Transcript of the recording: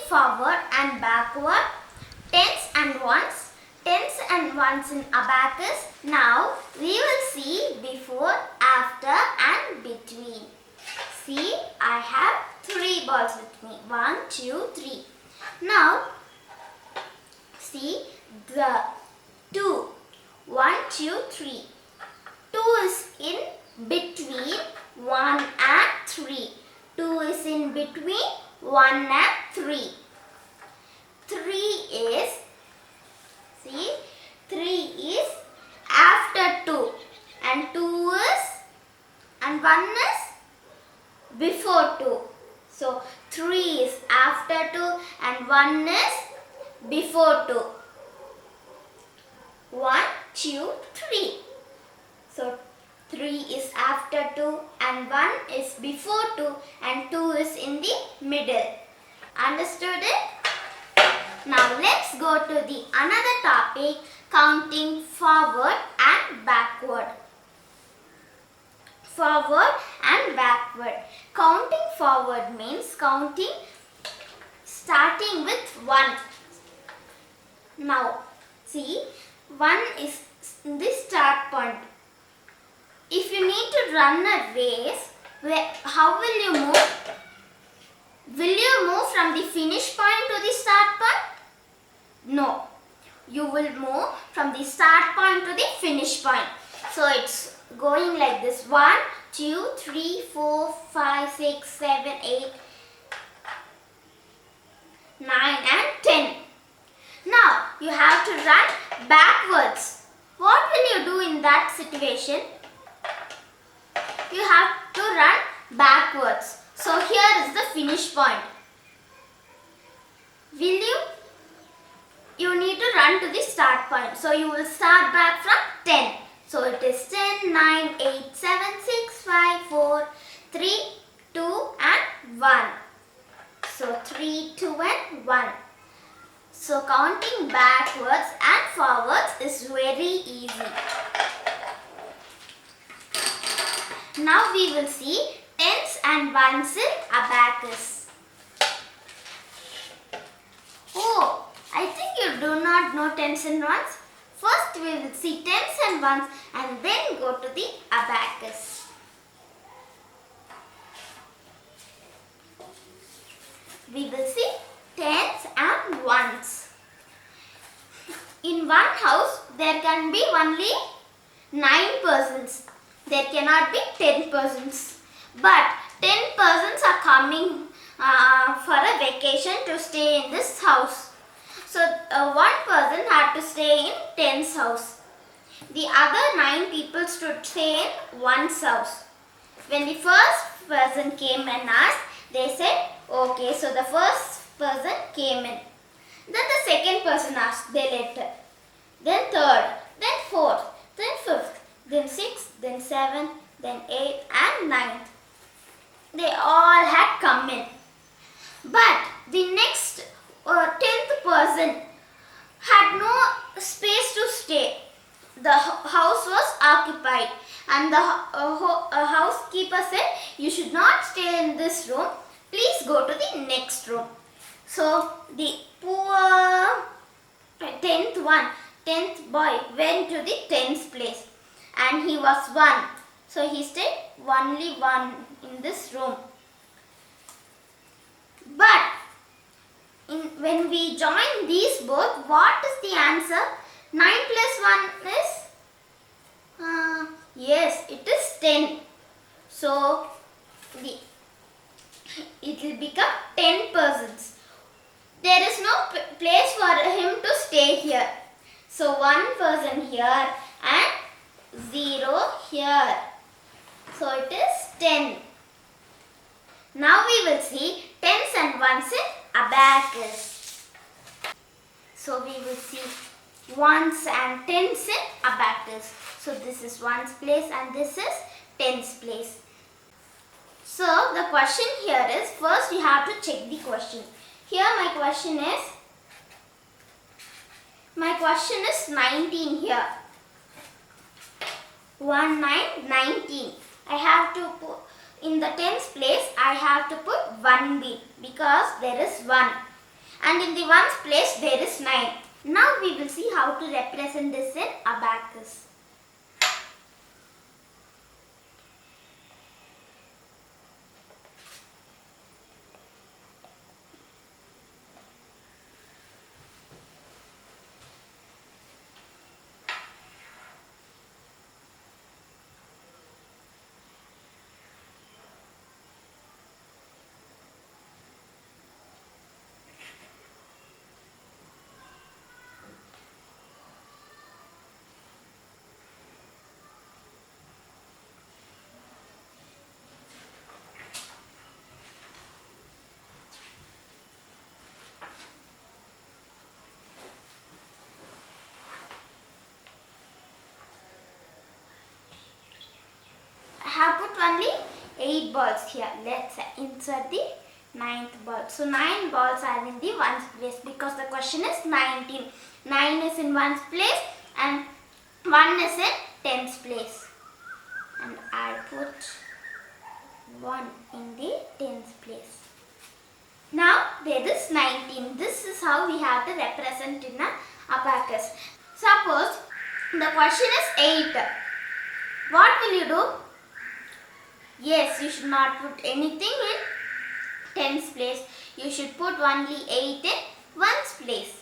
forward and backward, tens and ones in abacus. Now we will see before, after and between. See, I have 3 balls with me. 1, 2, 3. Now see the 2. 1, 2, 3. 2 is in between 1 and 3. 2 is in between 1 and 3. 3 is, see, 3 is after 2 and 2 is, and 1 is before 2. So 3 is after 2 and 1 is before 2. 1, 2, 3. So 3 is after 2 and 1 is before 2 and 2 is in the middle. Understood it? Now let's go to the another topic, counting forward and backward. Forward and backward. Counting forward means counting starting with 1. Now see, 1 is this start point. If you need to run a race, how will you move? Will you move from the finish point to the start point? No. You will move from the start point to the finish point. So it's going like this. 1, 2, 3, 4, 5, 6, 7, 8, 9 and 10. Now you have to run backwards. What will you do in that situation? You have to run backwards. So here is the finish point. Will you? You need to run to the start point. So you will start back from 10. So it is 10, 9, 8, 7, 6, 5, 4, 3, 2 and 1. So 3, 2 and 1. So counting backwards and forwards is very easy. Now we will see tens and ones in abacus. Oh, I think you do not know tens and ones. First we will see tens and ones and then go to the abacus. We will see tens and ones. In one house there can be only 9 persons. There cannot be 10 persons. But 10 persons are coming for a vacation to stay in this house. So one person had to stay in 10's house. The other 9 people should stay in one's house. When the first person came and asked, they said, okay, so the first person came in. Then the second person asked, they later. Then third, then fourth, then fifth, then sixth, then seventh, then eighth and ninth. They all had come in. But the next 10th person had no space to stay. The house was occupied and the housekeeper said, you should not stay in this room. Please go to the next room. So the poor 10th boy went to the 10th place and he was 1. So he stayed only 1 in this room. But when we join these both, what is the answer? 9 plus 1 is? Yes, it is 10. So it will become 10 persons. There is no place for him to stay here. So 1 person here and 0 here. So it is 10. Now we will see tens and ones in abacus. So we will see ones and tens in abacus. So this is ones place and this is tens place. So the question here is, first we have to check the question. Here my question is 19 here. 1, 9, 19. I have to put, in the tens place, I have to put 1 bead because there is 1. and in the ones place there is 9. Now we will see how to represent this in abacus. I have put only 8 balls here. Let's insert the 9th ball. So 9 balls are in the ones place because the question is 19. 9 is in ones place and 1 is in tens place. And I'll put 1 in the tens place. Now there is 19. This is how we have to represent in an abacus. Suppose the question is 8. What will you do? Yes, you should not put anything in tens place. You should put only 8 in ones place.